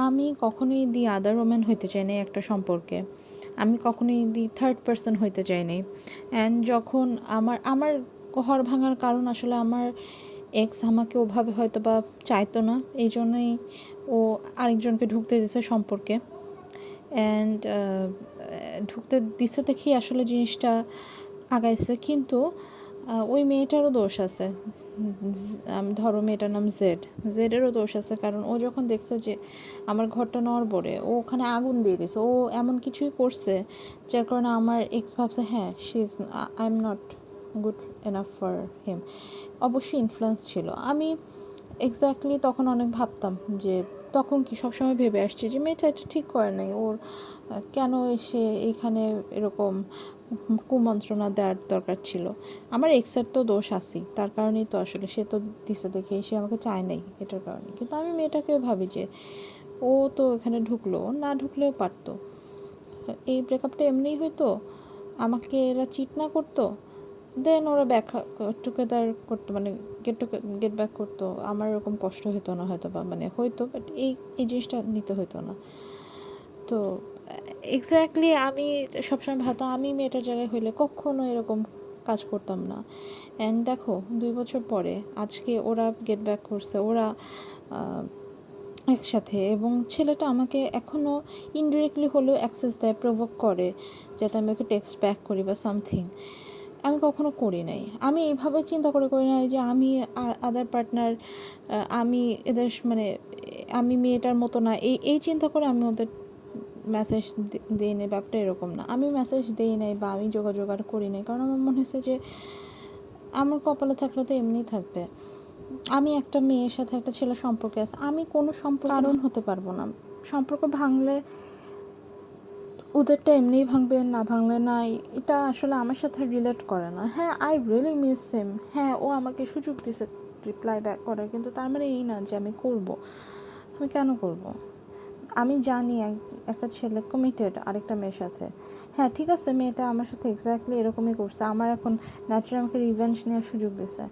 আমি কখনোই দি আদার ওম্যান হইতে চাই নাই একটা সম্পর্কে। আমি কখনোই দি থার্ড পারসন হইতে চাই নাই। অ্যান্ড যখন আমার ঘর ভাঙার কারণ আসলে আমার এক্স আমাকে ওভাবে হয়তোবা চাইতো না। এইজন্যই ও আরেকজনকে ঢুকতে দিছে সম্পর্কে। অ্যান্ড ঢুকতে দিছে দেখেই আসলে জিনিসটা আগাইছে। কিন্তু ওই মেয়েটারও দোষ আছে। ধরো মেয়েটার নাম জেডেরও দোষ আছে, কারণ ও যখন দেখছে যে আমার ঘরটা নড়বড়ে, ও ওখানে আগুন দিয়ে দিছে, ও এমন কিছুই করছে যার কারণে আমার এক্স ভাবছে হ্যাঁ I am not good enough for him. অবশ্যই ইনফ্লুয়েন্স ছিল। আমি এক্স্যাক্টলি তখন অনেক ভাবতাম যে, তখন কি সবসময় ভেবে আসছি যে মেয়েটা এটা ঠিক করে নাই, ওর কেন এসে এইখানে এরকম কুমন্ত্রণা দেওয়ার দরকার ছিল। আমার এক্সের তো দোষ আছেই, তার কারণেই তো আসলে সে তো দিছে দেখে সে আমাকে চায় নাই এটার কারণে। কিন্তু আমি মেয়েটাকেও ভাবি যে ও তো এখানে ঢুকলো, না ঢুকলেও পারতো। এই ব্রেকআপটা এমনিই হয়তো, আমাকে এরা চিট না করতো, দেন ওরা ব্যাক টুগেদার করতো, মানে গেট ব্যাক করতো, আমার এরকম কষ্ট হতো না হয়তো, বা মানে হয়তো, বাট এই জিনিসটা নিতে হতো না। তো এক্স্যাক্টলি আমি সবসময় ভাবতাম আমি মেয়েটার জায়গায় হইলে কখনো এরকম কাজ করতাম না। অ্যান্ড দেখো 2 বছর পরে আজকে ওরা গেট ব্যাক করছে, ওরা একসাথে, এবং ছেলেটা আমাকে এখনও ইনডিরেক্টলি হলেও অ্যাক্সেস দেয়, প্রভোক করে যাতে আমি ওকে টেক্সট ব্যাক করি বা সামথিং। আমি কখনো করি নাই। আমি এইভাবে চিন্তা করি নাই যে আমি আদার পার্টনার, আমি এদের মানে আমি মেয়েটার মতো না, এই চিন্তা করে আমি ওদের মেসেজ দিই নাই। ব্যাপারটা এরকম না, আমি মেসেজ দিই নাই বা আমি যোগাযোগ আর করি নাই, কারণ আমার মনে হয়েছে যে আমার কপালে থাকলে তো এমনিই থাকবে। আমি একটা মেয়ের সাথে একটা ছেলের সম্পর্কে আছে, আমি কোনো সম্পর্ক কারণ হতে পারবো না। সম্পর্ক ভাঙলে ওদেরটা এমনিই ভাঙবে, না ভাঙলে নাই, এটা আসলে আমার সাথে রিলেট করে না। হ্যাঁ, আই রিয়েলি মিস হিম। হ্যাঁ, ও আমাকে সুযোগ দিছে রিপ্লাই ব্যাক করার, কিন্তু তার মানে এই না যে আমি করব। আমি কেন করব? আমি জানি একটা ছেলে কমিটেড আরেকটা মেয়ের সাথে। হ্যাঁ ঠিক আছে, মেয়েটা আমার সাথে এক্স্যাক্টলি এরকমই করছে, আমার এখন ন্যাচারাল আমাকে রিভেঞ্জ নেওয়ার সুযোগ দিছে,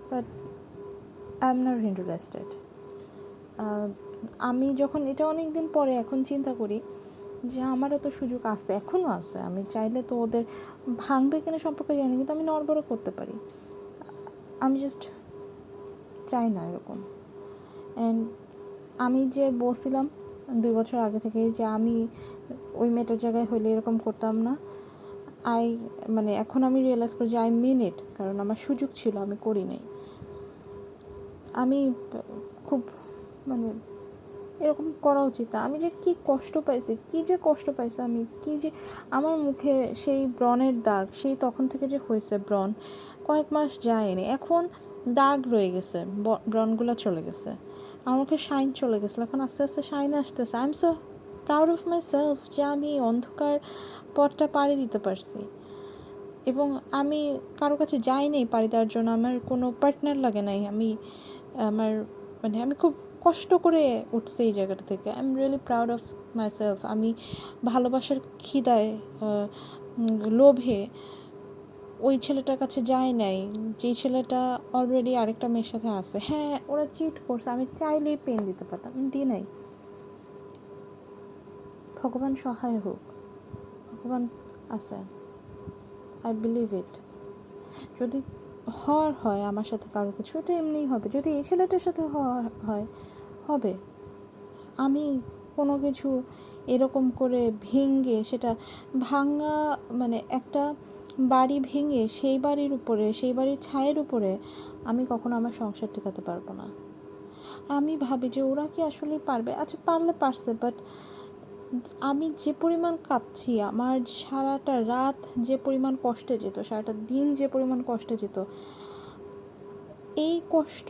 but I am not interested. আমি যখন এটা অনেক দিন পরে এখন চিন্তা করি যে আমারও তো সুযোগ আছে, এখনও আছে, আমি চাইলে তো ওদের ভাঙবে কিনা সম্পর্কে জানি, কিন্তু আমি নড়বড় করতে পারি। আমি জাস্ট চাই না এরকম। অ্যান্ড আমি যে বলছিলাম 2 বছর আগে থেকে যে আমি ওই মেয়েটার জায়গায় হইলে এরকম করতাম না, আই মানে এখন আমি রিয়েলাইজ করি যে আই মিন ইট, কারণ আমার সুযোগ ছিল, আমি করি নাই। আমি খুব মানে এরকম করা উচিত না। আমি যে কী কষ্ট পাইছি, কী যে কষ্ট পাইছি আমি, কী যে আমার মুখে সেই ব্রণের দাগ, সেই তখন থেকে যে হয়েছে ব্রণ, কয়েক মাস যায়নি, এখন দাগ রয়ে গেছে, ব্রণগুলো চলে গেছে, আমার মুখে শাইন চলে গেছিলো, এখন আস্তে আস্তে শাইন আসতেছে। I am so proud of my self যে আমি অন্ধকার পথটা পাড়ি দিতে পারছি, এবং আমি কারো কাছে যাইনি পাড়ি দেওয়ার জন্য, আমার কোনো পার্টনার লাগে নাই, আমার মানে আমি খুব কষ্ট করে উঠছি এই জায়গাটা থেকে। I am really proud of my self. আমি ভালোবাসার খিদায়, লোভে ওই ছেলেটার কাছে যাই নাই, যেই ছেলেটা অলরেডি আরেকটা মেয়ের সাথে আছে। হ্যাঁ ওরা চিট করছে, আমি চাইলেই পেন দিতে পারতাম, আমি দিই নাই। ভগবান সহায় হোক, ভগবান আছে, আই বিলিভ ইট। যদি হওয়ার হয় আমার সাথে কারো কিছু, এটা এমনিই হবে। যদি এই ছেলেটার সাথে হওয়ার হয়, হবে। আমি কোনো কিছু এরকম করে ভেঙে সেটা ভাঙা, মানে একটা বাড়ি ভেঙে সেই বাড়ির উপরে, সেই বাড়ির ছায়ের উপরে আমি কখনো আমার সংসার টিকাতে পারবো না। আমি ভাবি যে ওরা কি আসলেই পারবে? আচ্ছা পারলে পারছে, বাট আমি যে পরিমাণ কাঁদছি, আমার সারাটা রাত যে পরিমাণ কষ্টে যেত, সারাটা দিন যে পরিমাণ কষ্টে যেত, এই কষ্ট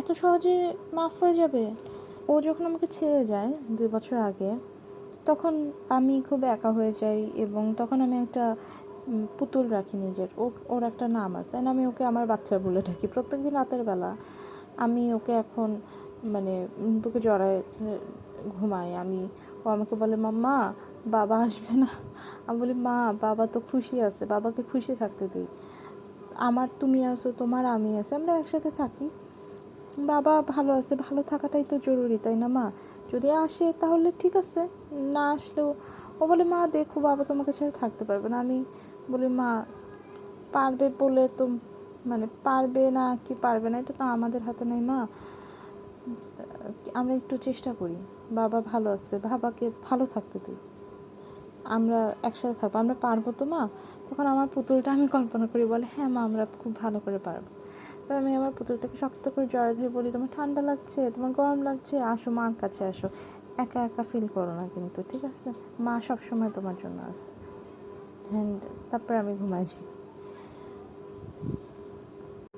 এত সহজে মাফ হয়ে যাবে? ও যখন আমাকে ছেড়ে যায় 2 বছর আগে, তখন আমি খুব একা হয়ে যাই, এবং তখন আমি একটা পুতুল রাখি নিজের, ওর একটা নাম আছে, and আমি ওকে আমার বাচ্চা বলে ডাকি। প্রত্যেকদিন রাতের বেলা আমি ওকে এখন মানে বুকে জড়ায় ঘুমাই আমি। ও আমাকে বলে মাম্মা বাবা আসবে না? আমি বলি মা বাবা তো খুশি আছে, বাবাকে খুশি থাকতে দিই, আমার তুমি আছো, তোমার আমি আছি, আমরা একসাথে থাকি। বাবা ভালো আছে, ভালো থাকাটাই তো জরুরি, তাই না মা? যদি আসে তাহলে ঠিক আছে, না আসলেও ও বলে মা দেখো বাবা তোমাকে ছেড়ে থাকতে পারবে না। আমি বলি মা পারবে বলে তো, মানে পারবে না কি পারবে না এটা তো আমাদের হাতে নেই মা, আমরা একটু চেষ্টা করি, বাবা ভালো আছে, বাবাকে ভালো থাকতে দিই, আমরা একসাথে থাকবো, আমরা পারবো তো মা। তখন আমার পুতুলটা আমি কল্পনা করি, বলে হ্যাঁ মা আমরা খুব ভালো করে পারবো। এবার আমি আমার পুতুলটাকে শক্ত করে জড়ায় ধরে বলি তোমার ঠান্ডা লাগছে, তোমার গরম লাগছে, আসো মার কাছে আসো, একা একা ফিল করো না কিন্তু, ঠিক আছে? মা সবসময় তোমার জন্য আছে। অ্যান্ড তারপরে আমি ঘুমাই যাই।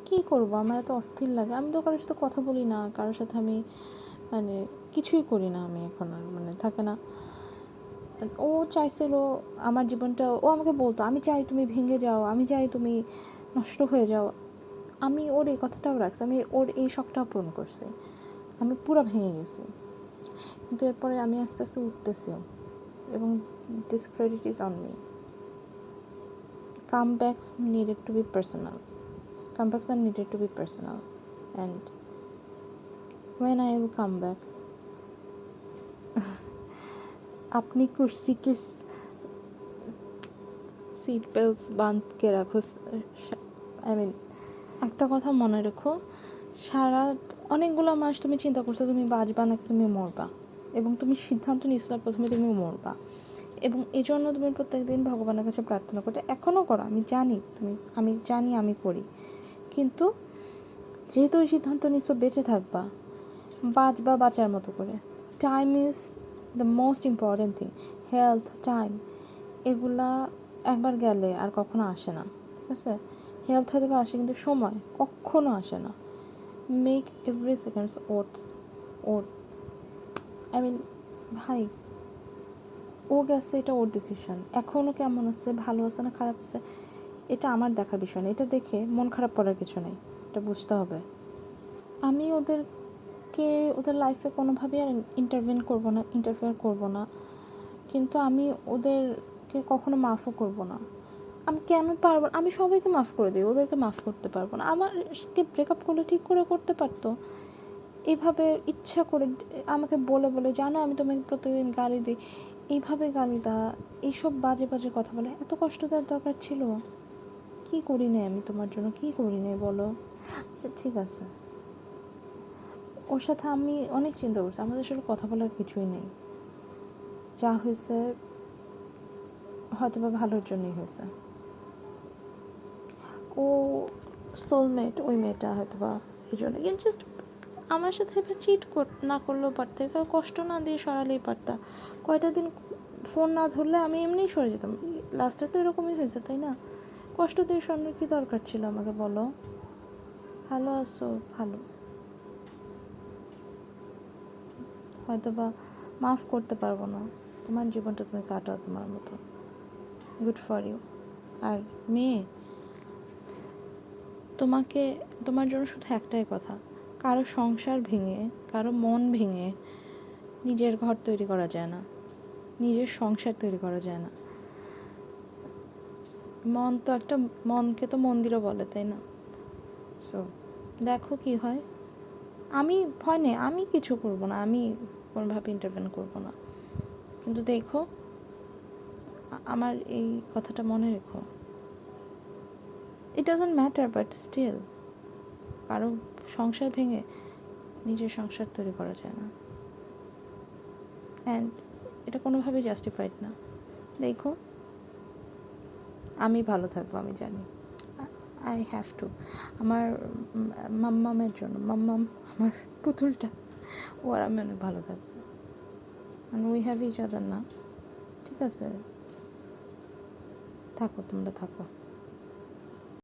কী করবো, আমার এত অস্থির লাগে, আমি তো কারোর সাথে কথা বলি না, কারোর সাথে আমি মানে কিছুই করি না আমি এখন আর, মানে থাকে না। ও চাইছিল আমার জীবনটা, ও আমাকে বলতো আমি চাই তুমি ভেঙে যাও, আমি চাই তুমি নষ্ট হয়ে যাও। আমি ওর এই কথাটাও রাখছি, আমি ওর এই শখটাও পূরণ করছি, আমি পুরো ভেঙে গেছি। কিন্তু এরপরে আমি আস্তে আস্তে উঠতেছিও, এবং this credit is on me. Comebacks needed to be personal. Comebacks are needed to be personal. And when I will come back, अपनी कुर्सी के সিট বেল্টস বাঁধকে রাখো। আই মিন একটা কথা মনে রেখো, সারা অনেকগুলো মাস তুমি চিন্তা করছো তুমি বাঁচবা নাকি তুমি মরবা, এবং তুমি সিদ্ধান্ত নিয়েছিল প্রথমে তুমি মরবা, এবং এই জন্য তুমি প্রত্যেকদিন ভগবানের কাছে প্রার্থনা করতে এখনও করো, আমি জানি আমি করি। কিন্তু যেহেতু ওই সিদ্ধান্ত নিয়েছো বেঁচে থাকবা, বাঁচবা বাঁচার মতো করে, time is the most important thing. Health, time, এগুলা একবার গেলে আর কখনো আসে না, ঠিক আছে? হেলথ হয়তো বা আসে, কিন্তু সময় কখনো আসে না। Make every seconds or I mean ভাই, ও গেছে, এটা ওর ডিসিশন। এখনও কেমন আছে, ভালো আছে না খারাপ আছে, এটা আমার দেখার বিষয় না। এটা দেখে মন খারাপ করার কিছু নেই, এটা বুঝতে হবে। আমি ওদের লাইফে কোনোভাবেই আর ইন্টারফেয়ার করবো না, কিন্তু আমি ওদেরকে কখনো মাফও করবো না। আমি কেন পারবো? আমি সবাইকে মাফ করে দিই, ওদেরকে মাফ করতে পারবো না। আমাকে ব্রেকআপ করলে ঠিক করে করতে পারতো, এইভাবে ইচ্ছা করে আমাকে বলে বলে, জানো আমি তোমাকে প্রতিদিন গালি দিই, এইভাবে গালি দেওয়া, এইসব বাজে বাজে কথা বলে, এত কষ্ট দেওয়ার দরকার ছিল? কী করি নাই আমি তোমার জন্য, কী করি নাই বলো? আচ্ছা ঠিক আছে, ওর সাথে আমি অনেক চিন্তা করছি, আমাদের সাথে কথা বলার কিছুই নেই, যা হয়েছে হয়তো বা ভালোর জন্যই হয়েছে। ও সোলমেট, ওই মেয়েটা হয়তো বা এই জন্য, কিন্তু জাস্ট আমার সাথে এবার না করলেও পারতে, এবার কষ্ট না দিয়ে সরালেই পারতা। কয়টা দিন ফোন না ধরলে আমি এমনিই সরে যেতাম, লাস্টে তো এরকমই হয়েছে, তাই না? কষ্ট দিয়ে সরানোর কী দরকার ছিল আমাকে বলো? ভালো আছো, ভালো, হয়তো বা মাফ করতে পারবো না, তোমার জীবনটা তুমি কাটাও তোমার মতো, গুড ফর ইউ। আর মেয়ে, তোমার জন্য শুধু একটাই কথা, কারো সংসার ভেঙে, কারো মন ভেঙে নিজের ঘর তৈরি করা যায় না, নিজের সংসার তৈরি করা যায় না। মনকে তো মন্দিরও বলে, তাই না? সো দেখো কি হয়। আমি ভয় নেই, আমি কিছু করবো না, আমি কোনোভাবে ইন্টারভেন করবো না, কিন্তু দেখো আমার এই কথাটা মনে রেখো, it doesn't matter, but still কারো সংসার ভেঙে নিজের সংসার তৈরি করা যায় না, অ্যান্ড এটা কোনোভাবেই জাস্টিফাইড না। দেখো আমি ভালো থাকবো, আমি জানি, আই হ্যাভ টু, আমার মাম্মামের জন্য, আমার পুতুলটা, ও আর আমি অনেক ভালো থাকবো, and we have each other না, ঠিক আছে? থাকো, তোমরা থাকো।